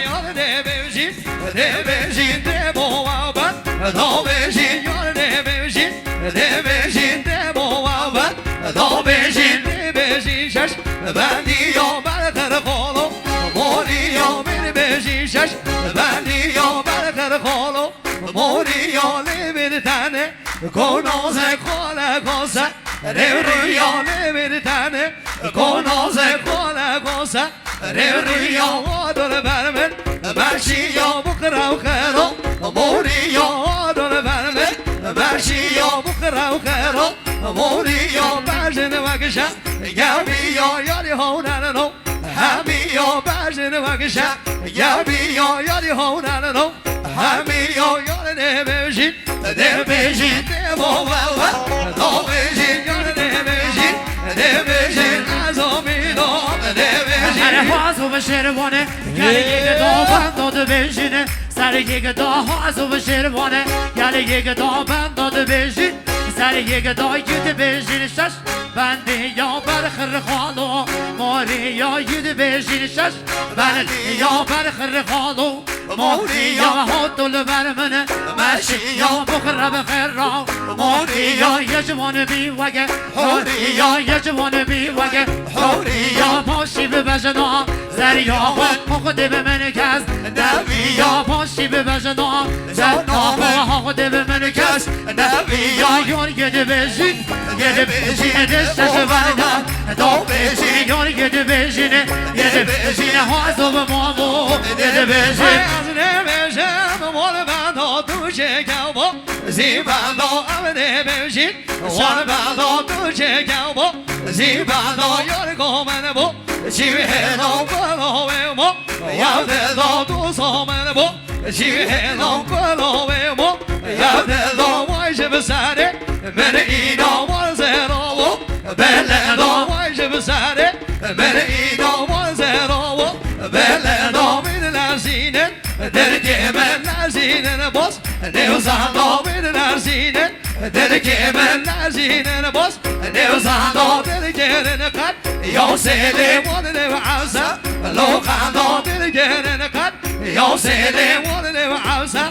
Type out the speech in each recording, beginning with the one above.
Yar devejin, devejin de boğaban. Devejin, yar devejin, devejin de boğaban. Devejin, devejin şaş. Ben diyor ben karakolum. Moriyor bir beşi şaş. Ben diyor ben karakolum. Moriyor bir tane. Konoze kola kosa. Revriyor bir tane. Konoze kola kosa. Revriyor odur vermen. Merşiyor bu kırav kero. Moriyor odur vermen. Merşiyor bu kırav kero. Moriyor berzini vakışa. Gelmiyor yari hoğlanın. Hamiyo berzini vakışa. Gelmiyor yari hoğlanın. Hamiyo yari devejin. Devejin devova. Devejin yari devejin. Devejin azomido. Devejin. Her fazla bir şervane. Gel yege doğan doğdu bejine. Sarı yege doğan bir şervane. Gel yege doğan doğdu bejin. Sarı yege doğan yedi bejin şaş. Ben de ya berkhir khalo. Mori ya yedi bejin şaş. Ben de ya berkhir khalo. Mori ya hotul vermene. Meşi ya bukra bkhira. Mori ya yecvanı bir vage. Mori ya yecvanı bir vage. Mori ya başı bir bejana. Zeriya hak de memleket. Nevi ya başı bir bejana. Zeriya hak de memleket. Nevi ya yor yedi bejin. Yedi bejin destesi verden. Do bejin yor yedi bejin. Yedi bejin hazır mamu. Yedi bejin. Ne bejin mor bando tuje kalbo. Zibando amne bejin. War bando tuje kalbo. Zibando yor gomen bu. Chiveno kolo vemo. Yavde do tu somen bu. Chiveno kolo vemo. Yavde do vayje besare. Beni ino var zero bu. Belle do vayje besare. Beni ino var zero bu. Belle do binler zinen. Derkemenler zinen boz. Ne uzando binler zinen. Derkemenler zinen boz. Ne uzando derkemen kat. Yo sele wanne wa'asa. Lo kando derkemen kat. Yo sele wanne wa'asa.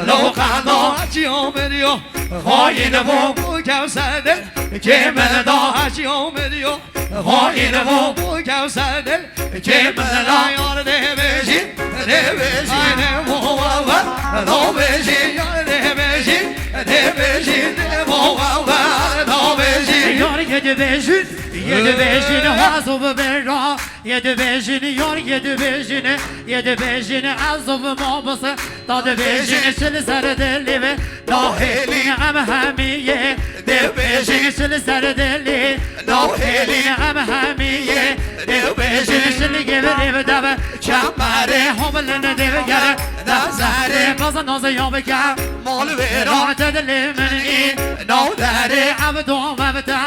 Lo kando acıyor veriyor. Hain bu kevserdir. Kimin da acıyor veriyor. Hain bu kevserdir. Kimin da yar devejin. Devejin bu var. Devejin yar devejin. Devejin bu var. Devejin yar yedi bejin. Yedi bejin hazır berra. Yedi bejin yar yedi bejin. Yedi bejin hazır mabası. Tadı bejin seni serdeli ve dahili amhamiye. Devejin seni serdeli. Dahili amhamiye. Devejin seni geverim deve. Çambare homlene deve gere. Nazare bazı nazı yabeka. Mal vera tedlimin in. Nodare abdu mabda.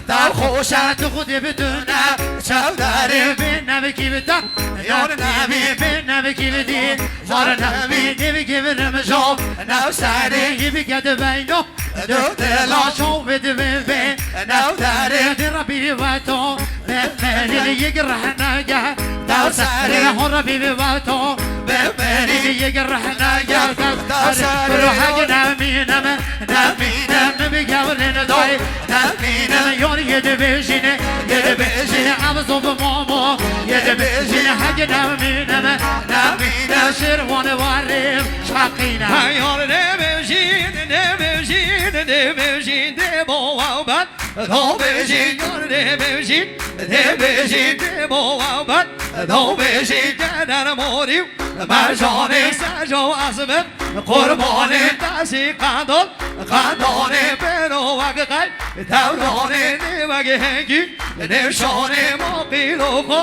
Tav خوشت خودی بدونه چوداری به نبکی بدم یار نمی به نبکی بدی یار نمی نبکی بدم جام نو سری بگد بینو دو دلا شو بده به نو داره دربی و تو به منی یک رهنگه دو سری هربی و تو به منی یک رهنگه دو سری روح نمی نمی نمی نمی گولن دای نمی نمی یار yedi bejine, yedi bejine avzov mamo, yedi bejine hagi namine, namine şirvanı varim şakine. Hayır ne bejin, ne bejin, ne bejin de boğaban, do bejin yar ne bejin, ne bejin de boğaban, do bejin gelen morim, mercanı sajo azmen, kurbanı tasi kandol, kandolü ben o vakıkay, tavranı وجهك نشان مقيلوكو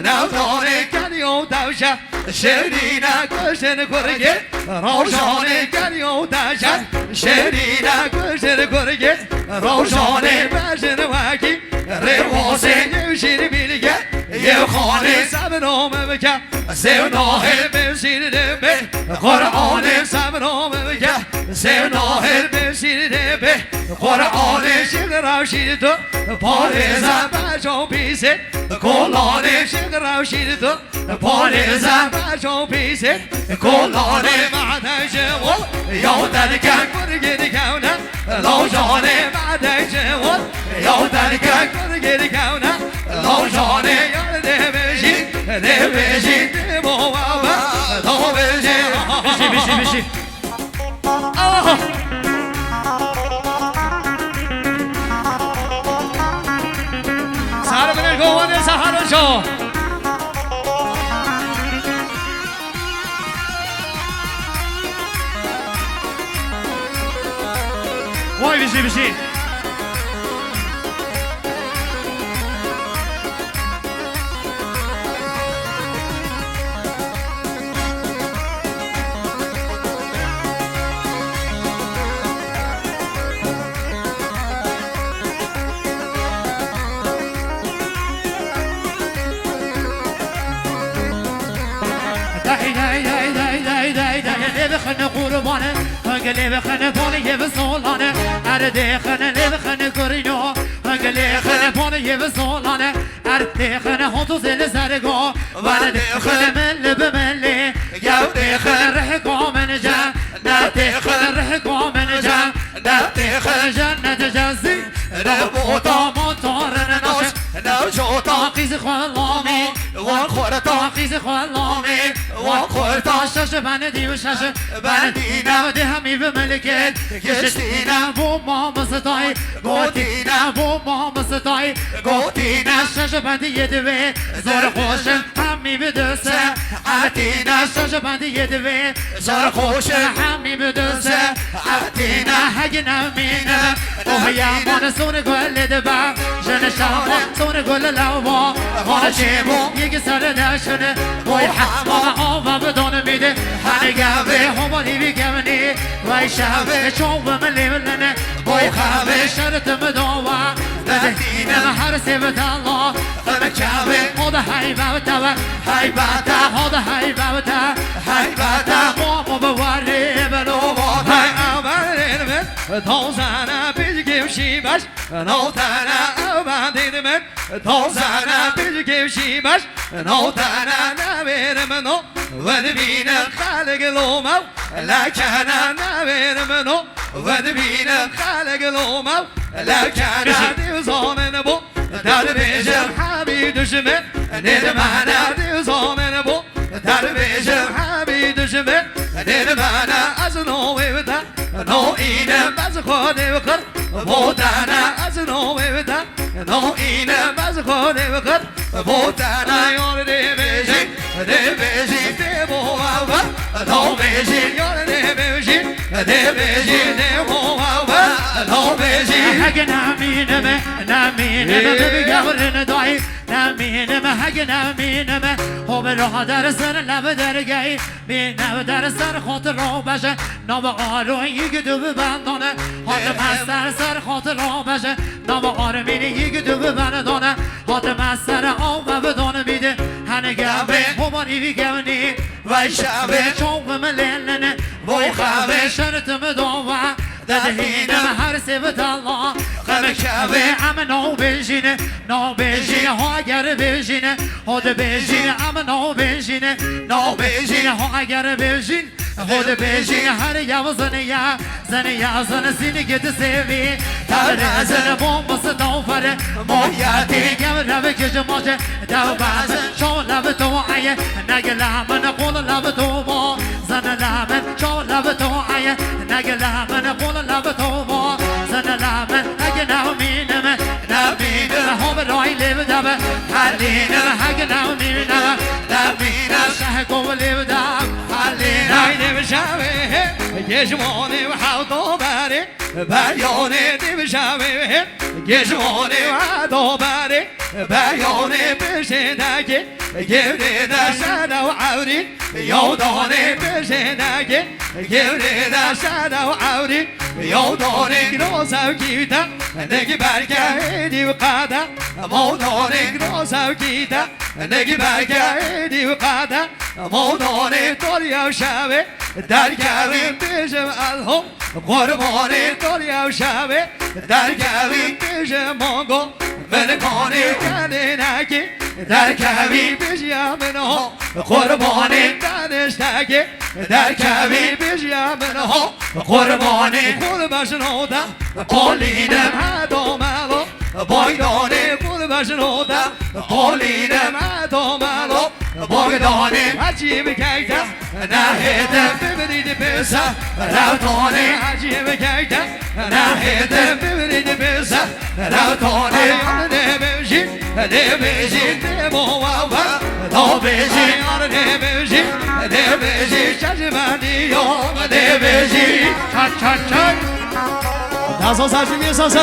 نوتان كنيو دوشة شرينا كشن كرجة روشان كنيو دوشة شرينا كشن كرجة روشان بشن واقي رواسي يشير بيلجة يخاني سب سبنو مبكا سيونو هربسين دبي قرآن سبنو مبكا سيونو هربسين دبي قرآن شغراو شيدو پارزا بچو پیسه کلانه شغراو شیدو پارزا بچو پیسه کلانه بعدش و یادن کن کرگی کونه لاجانه بعدش و یادن کن کرگی کونه لاجانه یاد بشی نبشی نبوابا تو بشی بشی 사람을 고원해서 하는 쇼 وای بشی خن قربانه هنگلی خن پانی و سولانه ارده خن لب خن کرینو هنگلی خن پانی و سولانه ارده خن هاتو زل زرگا ورده خن مل به ملی یوده خن رحکا من جا نده خن رحکا من جا نده خن جنت جزی ربوتا موتارن ناش نوشو تاقیز خلامی وان خور تاقیز خلامی وان خور تاشش بندی و شش بندی نوده همی به ملکت گشتی نبو ما مستای گوتی نبو ما مستای گوتی نشش بندی یه دوه زور خوشم همی به دسته عتی نشش بندی یه دوه زور خوشم همی به دسته عتی نه هگی نمینه اوه یامان سون گل دبا جن شاما سون گل لوا خانه چیمو یکی سر دشنه وای حما آوا بدون میده هنه گوه همانی بیگمنی وای شبه چون بملی بلنه وای خواه شرط مدوا نده هر سبت الله مکاوه هاده حیبتا حیبتا هاده حیبتا حیبتا ماما بواری بلو های آورین من توزانه بیجگیم شیبش نوتانه آورین من توزانه بیجگیم شیبش نوتانه نویر منو ودبین خالق لومو لکنه نویر منو ودبین خالق لومو لکنه دیوزامن بو در بیجم حبی دشمه ندمانه دیوزامن بو در بیجم حبی دشمه ندمانه از نوی ودا نو اینم باز خودی وکر بودانه از نوی ودا نو اینم باز خودی وکر بودانه یار دیویجی دیویجی دیوواوا نو بیجی یار دیویجی دیویجی دیوواوا نو بیجی هگ نمینمه نمینمه بگورن دایی نمینمه هگ نمینمه خوب راه در سر لب درگی بی نو در سر خاطر را بشه نام آرون یک دو بندانه حاتم از سر خاطر را بشه نام آرمینی یک دو بندانه حاتم از سر آم و بدانه میده هنه گوه همانی بیگونی وی شبه چون ملنه وی خواه شرط مدوه دهینم هر سبت الله خمکوه ام نو بشینه نو بشینه ها اگر بشینه خود بشینه ام نو بشینه نو بشینه ها اگر بشین خود بشینه هر یو زنه یا زن سینه گد سیوی تر زن بومبس دوفره مویتی گم رو کش ماشه دو باز شو لب تو آیه نگه لامن قول لب تو با زن لامن شو لب تو آیه نگه لامن قول لب تو با زن لامن اگه نمینم هم رای لب دب حلینم اگه نمینم شه گو لب دب حلینم نایده بشاوه گشمانه و حوضو بره بیانه دی بشاوه گشمانه و حوضو بره بیانه بشنگه گوره دشت و عوری یادانه بشنگه گوره دشت و عوری يودوني روزا وكيدا نجي بركة دي وقادة مودوني روزا وكيدا نجي بركة دي وقادة مودوني طوليا وشاوي دركاوي بيجم الهم قرباني طوليا وشاوي دركاوي بيجم مونغو من كوني كاليناكي دركاوي بيجيا منهم قرباني دانشتاكي دركاوي بيجيا منهم قرباني قرب شنودا قولينم هادو مالو بويدوني قرب شنودا قولينم هادو مالو بويدوني عجيب كيدا ناهيدا ببريد بيسا راوتوني عجيب كيدا ناهيدا ببريد بيسا راوتوني دبيجي دبيجي دبوابا دبيجي دبيجي دبيجي شجباني يوم دبيجي Çat çat çat. 다섯 살중에 서서